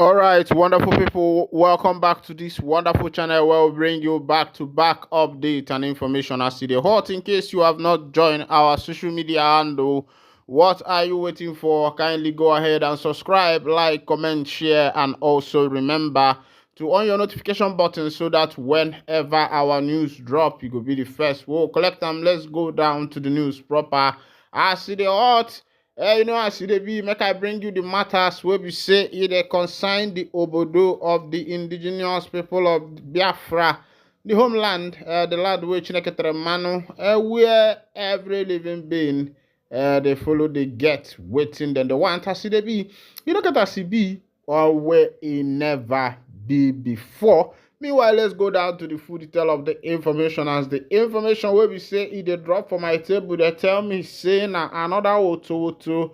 All right, wonderful people, welcome back to this wonderful channel where we bring you back update and information as to the hot. In case you have not joined our social media handle, what are you waiting for? Kindly go ahead and subscribe, like, comment, share, and also remember to on your notification button so that whenever our news drop, you will be the first. We'll collect them. Let's go down to the news proper. As to the hot. As e dey be, make I bring you the matters wey be say e dey concern the obodo of the indigenous people of Biafra, the homeland, the land wey Chineke tere mmanụ, where every living being dey follow dey get wetin dem dey want. As e dey be, look at as e be or where e never be before. Meanwhile, let's go down to the full detail of the information. As the information wey be say e dey drop for my table, they tell me say na another woto.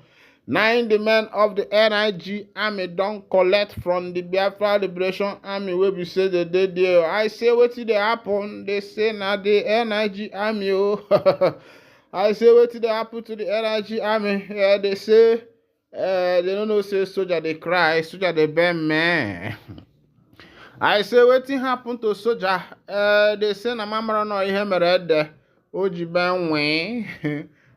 9 the men of the NIG army don collect from the Biafra Liberation Army wey be say they dey there. I say wetin dey happen? They say na the NIG army I say wetin dey happen to the NIG army? They say they no know say soldier dey cry, soldier dey bend man. I say wetin happen to soldier? They say na mamara no ihe mere ede oji ben wen.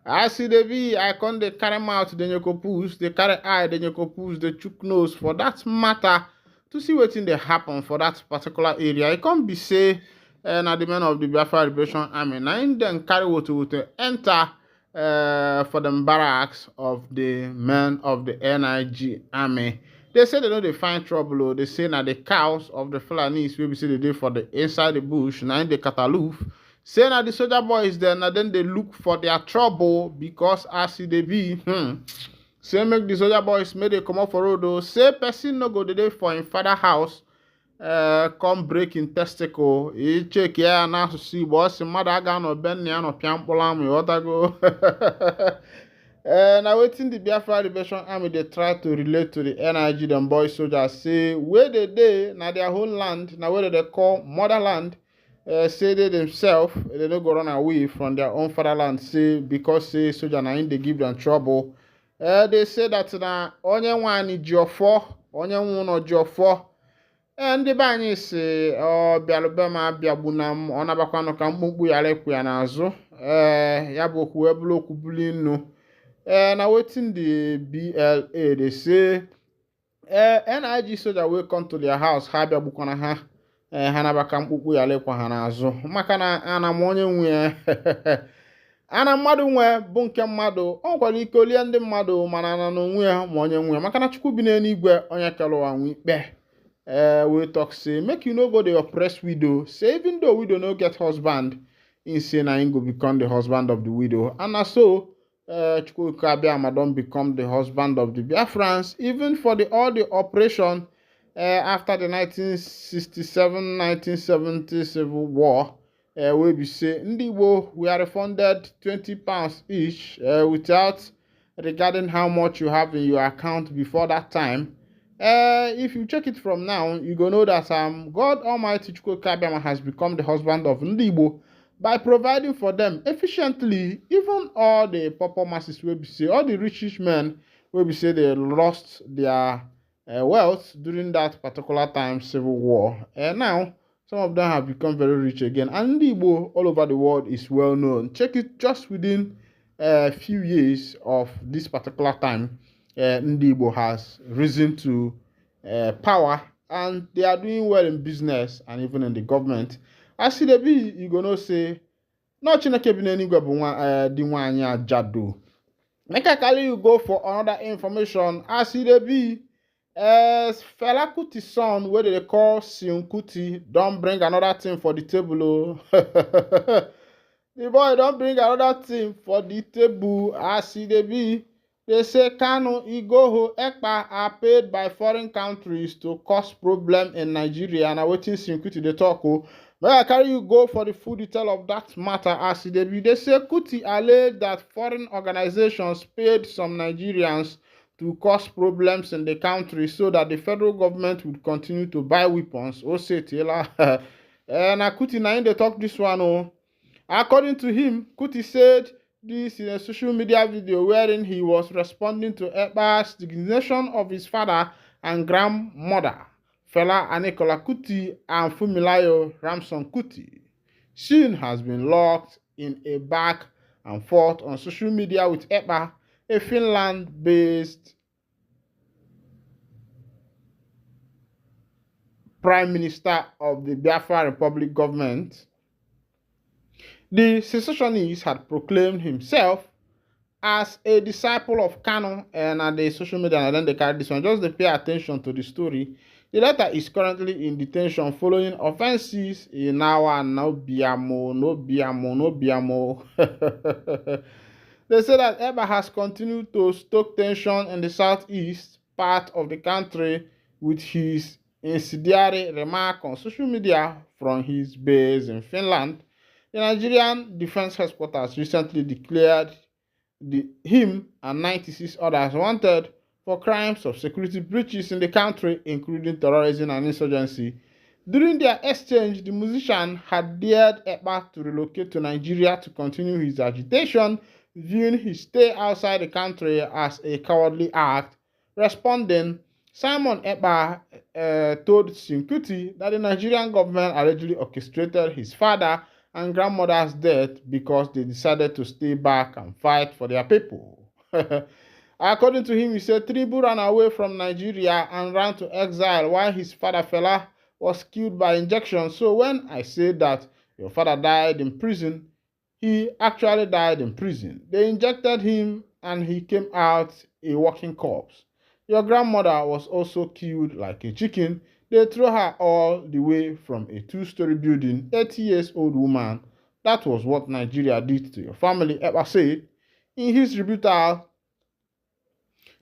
As e dey be, I come dey carry mouth dey nyoko push, dey carry eye dey nyoko push, dey chook nose for that matter to see wetin dey happen for that particular area. E come be say na the men of the Biafra Liberation Army na im dem carry woto enter for them barracks of the men of the NIG army. They say they know they find trouble. They say na the cows of the Fulanis wey be say they dey for the inside the bush, na in the cataloof. Say na the soldier boys then, and then they look for their trouble because as e dey be, say make the soldier boys make they come up for road. Say person no go dey for in father house, come break in testicle. He check here now to see boss mother aga no ben ya no piampola me what go. Now waiting the Biafra Liberation Army they try to relate to the NIG them boys soldiers say where they dey na their whole land, now where they call motherland. Say they themselves they don't go run away from their own fatherland. Say because say soldier na in they give them trouble. They say that na onye one jiofo, onye one jiofo. And the bany say bialubema biabunam onabakwano ka mkpukpu yale kwa na azu. Ya boku eblo kubuli no. Now waiting the BLA, they say NIG soldier will come to their house, habia bukona ha, hanabaka mpupu yale kwa hanazo. Makana ana monye nwe, ana madu nwe, bunke madu, onkwa likoli ndi madu, manana nwe, monye nwe. Makana chukubine nigwe, onye kelo wa nwe. We talk say, make you no go the oppressed widow. Say even though widow no get husband, in say na go become the husband of the widow. And so, Chukwuka don't become the husband of the Biafrans, even for all the operation after the 1967-1970 civil war. We be say Ndiwo, we are refunded £20 each without regarding how much you have in your account before that time. If you check it from now, you go know that God Almighty Chukwuka has become the husband of Ndiwo by providing for them efficiently. Even all the poor masses will be say, all the rich men will be say they lost their wealth during that particular time civil war. And now some of them have become very rich again. And Igbo all over the world is well known. Check it just within a few years of this particular time. Igbo has risen to power and they are doing well in business and even in the government. As e dey be, you go know say no Chineke bi n'enigwe bụ di nwanyị ajadu. Make I carry you go for another information. As e dey be, Fela Kuti's son, wey they call Seun Kuti, don't bring another thing for the table. The boy don't bring another thing for the table. As e dey be, they say Kanu, Igboho, Ekpa are paid by foreign countries to cause problem in Nigeria. And I waiting Seun Kuti dey talk. May I carry you go for the full detail of that matter. As they say Kuti alleged that foreign organizations paid some Nigerians to cause problems in the country so that the federal government would continue to buy weapons. Oh, say Taylor. And Kuti na they talk this one. Oh. According to him, Kuti said this in a social media video wherein he was responding to Ekpa's designation of his father and grandmother, Fela Anikolaw Kuti and Fumilayo Ramson Kuti. Shin has been locked in a back and forth on social media with Ekpa, a Finland-based Prime Minister of the Biafra Republic government. The secessionist had proclaimed himself as a disciple of Kanu, and at the social media, and then they carry this one. Just to pay attention to the story. The letter is currently in detention following offenses in our no biamo. They say that Ekpa has continued to stoke tension in the southeast part of the country with his incendiary remark on social media from his base in Finland. The Nigerian Defense Headquarters recently declared him and 96 others wanted for crimes of security breaches in the country, including terrorism and insurgency. During their exchange, the musician had dared Ekpa to relocate to Nigeria to continue his agitation, viewing his stay outside the country as a cowardly act. Responding, Simon Ekpa told Sinkuti that the Nigerian government allegedly orchestrated his father and grandmother's death because they decided to stay back and fight for their people. According to him, he said Tinubu ran away from Nigeria and ran to exile while his father Fela was killed by injection. So when I say that your father died in prison, he actually died in prison. They injected him and he came out a walking corpse. Your grandmother was also killed like a chicken. They threw her all the way from a two-story building, 80-year-old woman. That was what Nigeria did to your family, Ekpa said. In his rebuttal,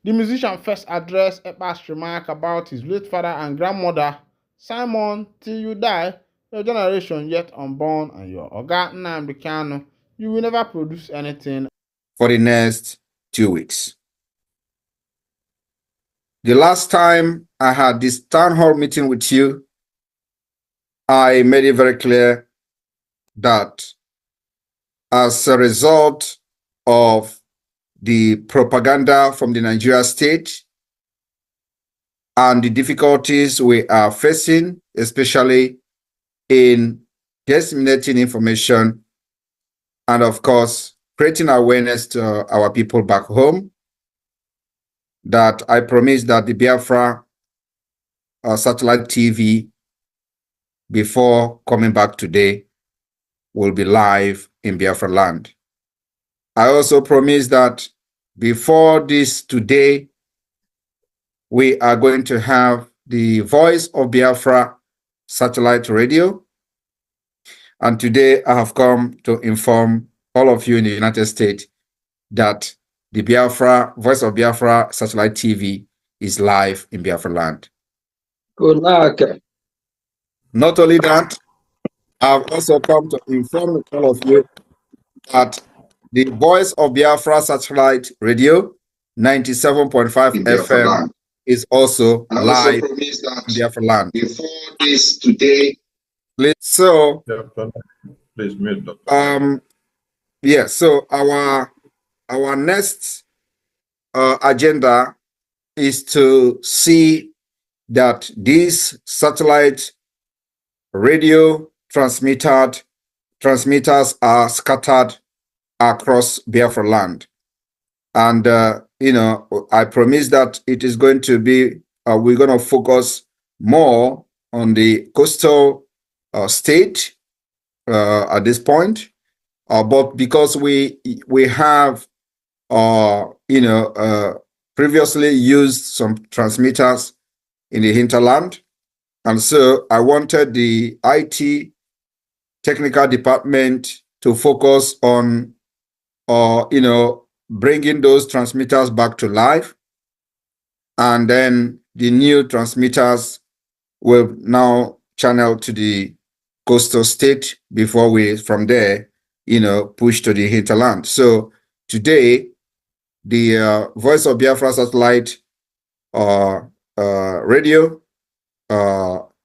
the musician first addressed Ekpa's remark about his late father and grandmother. Simon, till you die, your generation yet unborn and your Oga Nnamdi Kanu, you will never produce anything for the next 2 weeks. The last time I had this town hall meeting with you, I made it very clear that as a result of the propaganda from the Nigeria state and the difficulties we are facing, especially in disseminating information and, of course, creating awareness to our people back home, that I promised that the Biafra satellite TV, before coming back today, will be live in Biafra land. I also promised that before this today, we are going to have the Voice of Biafra satellite radio. And today I have come to inform all of you in the United States that the Biafra, Voice of Biafra satellite TV is live in Biafra land. Good luck. Not only that, I've also come to inform all of you that the Voice of Biafra satellite radio, 97.5 FM, is also live in Biafra land. Before this today, please, so please mute. yeah, so our next agenda is to see that these satellite radio transmitters are scattered across Biafra land. And, I promise that it is going to be, we're going to focus more on the coastal state at this point. But because we have, previously used some transmitters in the hinterland. And so I wanted the IT technical department to focus on, bringing those transmitters back to life. And then the new transmitters will now channel to the coastal state before we, from there, push to the hinterland. So today, the Voice of Biafra satellite radio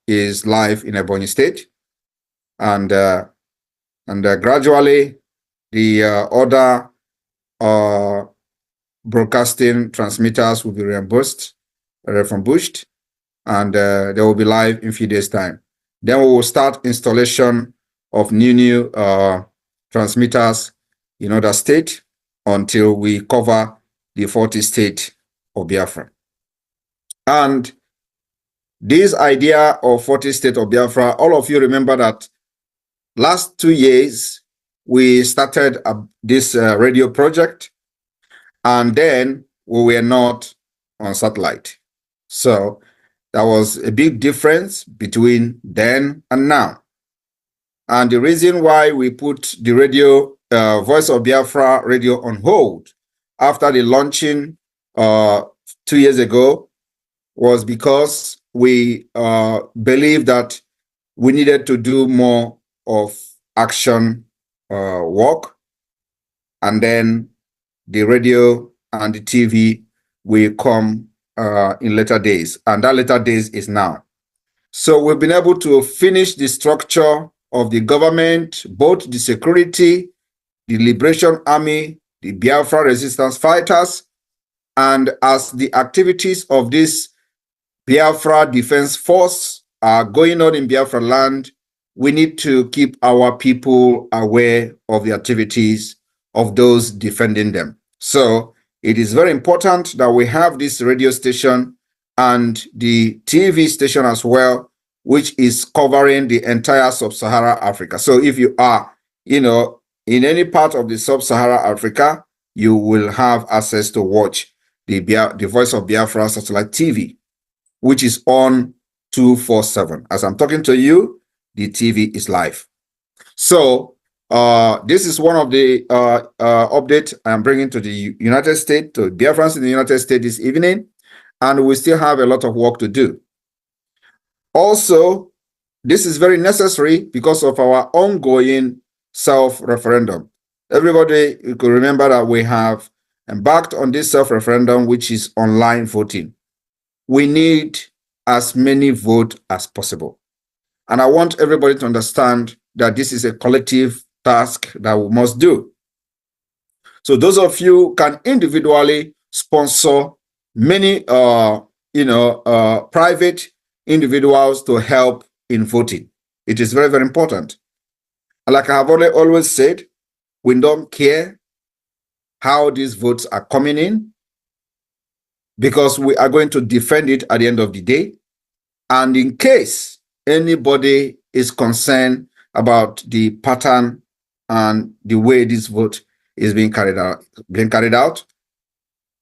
is live in Ebonyi State, and gradually the other broadcasting transmitters will be reimbursed refurbished, and they will be live in a few days' time. Then we will start installation of new transmitters in other states until we cover the 40 state of Biafra. And this idea of 40 state of Biafra, all of you remember that last 2 years, we started this radio project, and then we were not on satellite. So there was a big difference between then and now. And the reason why we put the radio, Voice of Biafra radio on hold after the launching 2 years ago was because we believed that we needed to do more of action work, and then the radio and the TV will come in later days, and that later days is now. So we've been able to finish the structure of the government, both the security, the Liberation Army, the Biafra resistance fighters, and as the activities of this Biafra Defense Force are going on in Biafra land, we need to keep our people aware of the activities of those defending them. So it is very important that we have this radio station and the TV station as well, which is covering the entire sub-Saharan Africa. So if you are, in any part of the sub-Saharan Africa, you will have access to watch the Voice of Biafra satellite TV, which is on 247. As I'm talking to you, the TV is live. So this is one of the updates I'm bringing to the United States, to Biafrans in the United States this evening, and we still have a lot of work to do. Also, this is very necessary because of our ongoing self-referendum. Everybody, you could remember that we have embarked on this self-referendum, which is online voting. We need as many votes as possible. And I want everybody to understand that this is a collective task that we must do. So those of you can individually sponsor many, private individuals to help in voting. It is very, very important. And like I have always said, we don't care how these votes are coming in, because we are going to defend it at the end of the day. And in case anybody is concerned about the pattern and the way this vote is being carried out,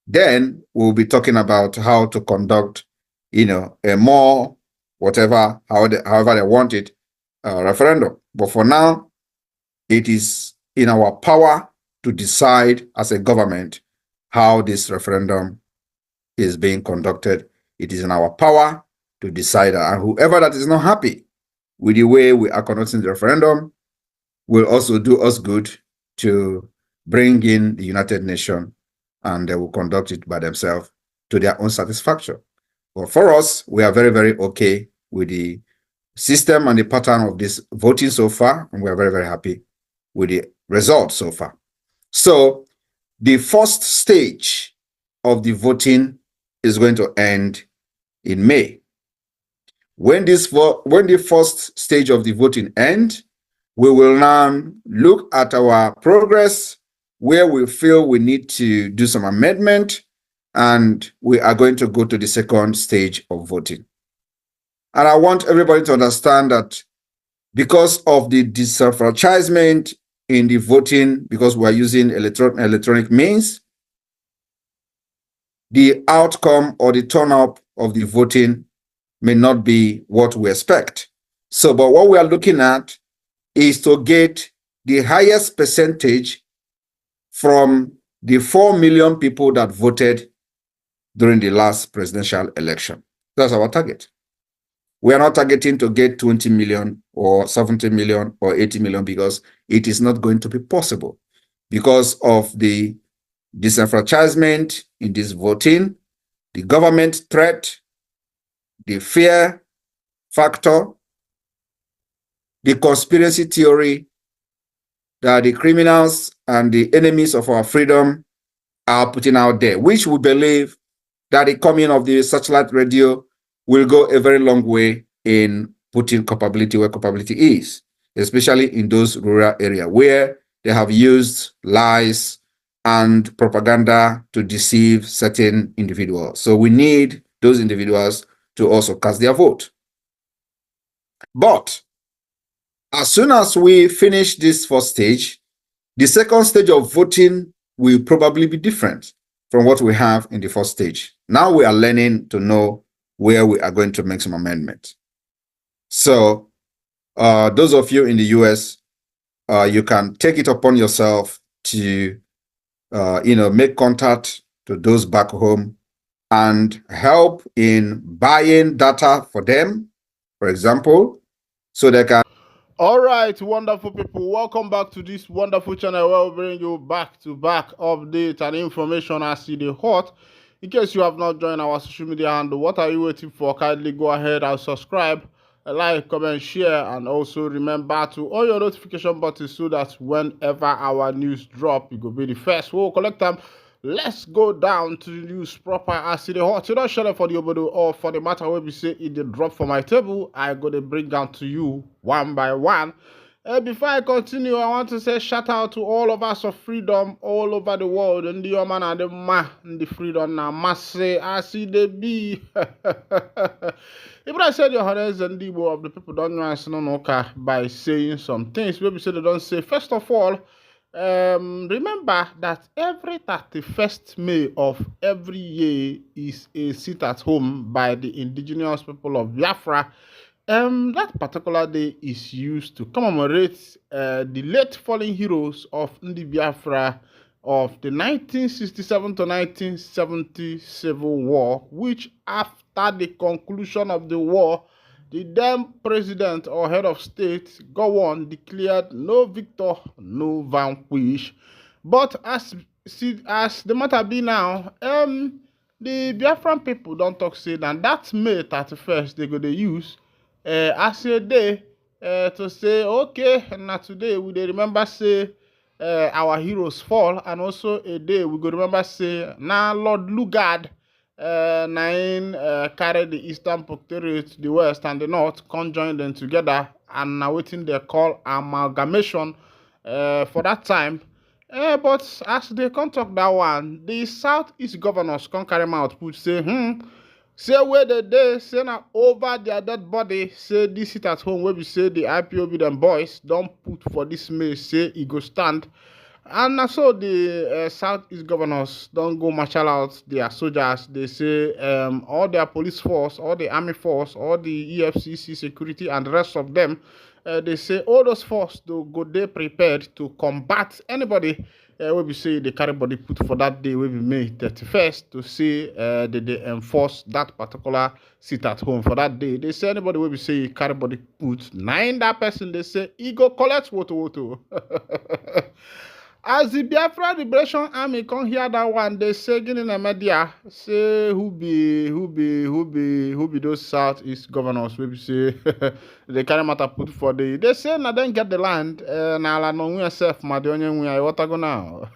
then we'll be talking about how to conduct, a more, however they want it, referendum. But for now, it is in our power to decide as a government how this referendum is being conducted. It is in our power to decide that, and whoever that is not happy with the way we are conducting the referendum will also do us good to bring in the United Nations, and they will conduct it by themselves to their own satisfaction. But for us, we are very, very okay with the system and the pattern of this voting so far, and we are very, very happy with the results so far. So the first stage of the voting is going to end in May. When the first stage of the voting ends, we will now look at our progress, where we feel we need to do some amendment, and we are going to go to the second stage of voting. And I want everybody to understand that because of the disenfranchisement in the voting, because we are using electronic means, the outcome or the turnout of the voting may not be what we expect. So, but what we are looking at is to get the highest percentage from the 4 million people that voted during the last presidential election. That's our target. We are not targeting to get 20 million or 70 million or 80 million, because it is not going to be possible because of the disenfranchisement in this voting, the government threat, the fear factor, the conspiracy theory that the criminals and the enemies of our freedom are putting out there, which we believe that the coming of the satellite radio will go a very long way in putting capability where capability is, especially in those rural areas where they have used lies and propaganda to deceive certain individuals. So we need those individuals to also cast their vote. But as soon as we finish this first stage, the second stage of voting will probably be different from what we have in the first stage. Now we are learning to know where we are going to make some amendments. So those of you in the US, you can take it upon yourself to make contact to those back home and help in buying data for them, for example, so they can. All right, wonderful people, welcome back to this wonderful channel where we bring you back-to-back updates and information as it is hot. In case you have not joined our social media handle, what are you waiting for? Kindly go ahead and subscribe, like, comment, share, and also remember to on your notification button so that whenever our news drop, you go be the first. We'll collect them. Let's go down to the news proper as it is hot. You don't share it for the obodo or for the matter where we say it did drop for my table. I go to bring down to you one by one. Before I continue, I want to say shout out to all of us of freedom all over the world. And the man and the ma and the freedom now must say I see the be. If I said your honors and the of the people don't answer no by saying some things, maybe say they don't say first of all. Remember that every 31st May of every year is a sit at home by the indigenous people of Biafra. That particular day is used to commemorate the late fallen heroes of Ndi Biafra of the 1967 to 1970 Civil War, which after the conclusion of the war, the then president or head of state, Gowon, declared no victor, no vanquish. But as the matter be now, the Biafran people don't talk say that May 31st they go to use as a day to say, okay, now today we dey remember say our heroes fall, and also a day we go remember say now Lord Lugard carry the Eastern Protectorate, the West and the North, conjoin them together, and now waiting they call amalgamation for that time. But as they can't talk that one, the Southeast governors can't carry mouth put say, say where the day say now over their dead body, say this sit at home where we say the IPOB them boys don't put for this May, say it go stand. And so the Southeast governors don't go marshal out their soldiers. They say all their police force, all the army force, all the EFCC security and the rest of them, they say all those force to go there prepared to combat anybody where we say they carry body put for that day will be May 31st to say that they enforce that particular sit at home for that day. They say anybody will be say carry body put, nine that person they say he go collect woto. As the Biafra Liberation Army come hear that one, they say in the media, say who be those Southeast governors, we say they carry matter put for the. They say na then get the land, na la no we self ma the only we what I go now.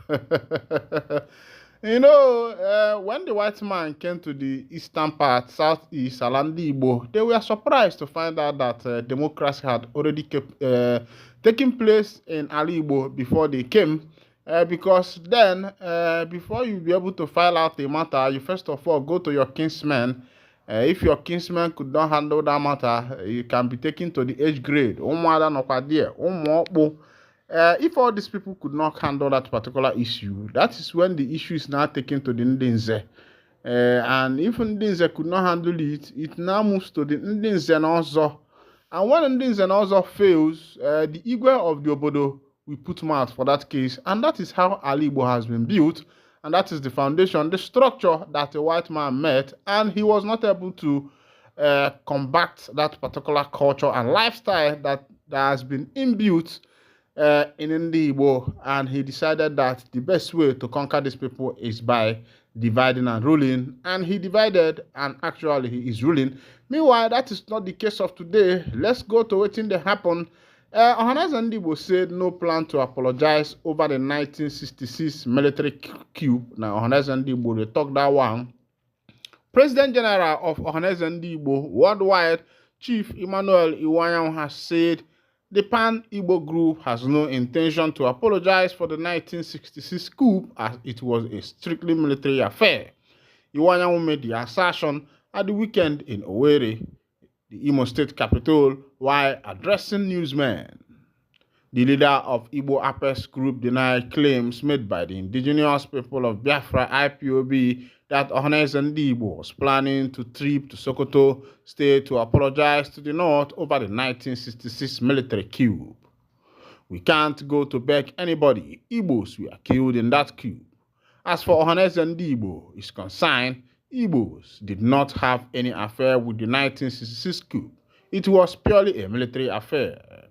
You know, when the white man came to the eastern part, southeast, Alandi Igbo, they were surprised to find out that democracy had already taken place in Ali Igbo before they came. Because then, before you be able to file out a matter, you first of all go to your kinsman. If your kinsman could not handle that matter, you can be taken to the age grade. If all these people could not handle that particular issue, that is when the issue is now taken to the Ndinze. And if Ndinze could not handle it, it now moves to the Ndinze also. And when Ndinze also fails, the Igwe of the Obodo we put mouth for that case, and that is how Ali Igbo has been built, and that is the foundation, the structure that a white man met, and he was not able to combat that particular culture and lifestyle that has been inbuilt in Ndi Igbo, and he decided that the best way to conquer these people is by dividing and ruling, and he divided, and actually he is ruling. Meanwhile, that is not the case of today. Let's go to what thing that happened. Ohanas and Igbo said no plan to apologize over the 1966 military coup. Now, Ohanas and Igbo, they talk that one. President General of Ohaneze Ndigbo Worldwide, Chief Emmanuel Iwanyang, has said the Pan-Igbo group has no intention to apologize for the 1966 coup as it was a strictly military affair. Iwanyang made the assertion at the weekend in Owerri, the Imo State capital, while addressing newsmen. The leader of Igbo Apes group denied claims made by the indigenous people of Biafra IPOB that Ohaneze Ndigbo was planning to trip to Sokoto State to apologize to the North over the 1966 military coup. We can't go to beg anybody. Igbos were killed in that coup. As for Ohaneze Ndigbo is concerned, Igbos did not have any affair with the 1966 coup. It was purely a military affair.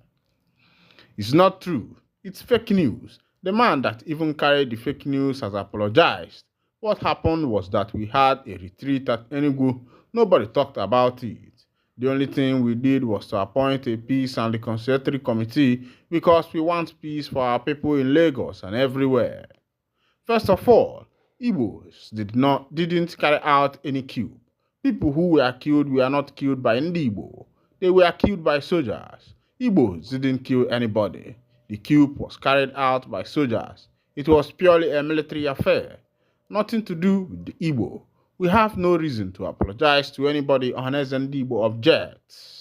It's not true. It's fake news. The man that even carried the fake news has apologized. What happened was that we had a retreat at Enugu. Nobody talked about it. The only thing we did was to appoint a peace and reconciliatory committee because we want peace for our people in Lagos and everywhere. First of all, Igbos didn't carry out any coup. People who were killed were not killed by Ndigbo. They were killed by soldiers. Igbos didn't kill anybody. The coup was carried out by soldiers. It was purely a military affair. Nothing to do with the Igbo. We have no reason to apologize to anybody. Ohaneze Ndigbo objects.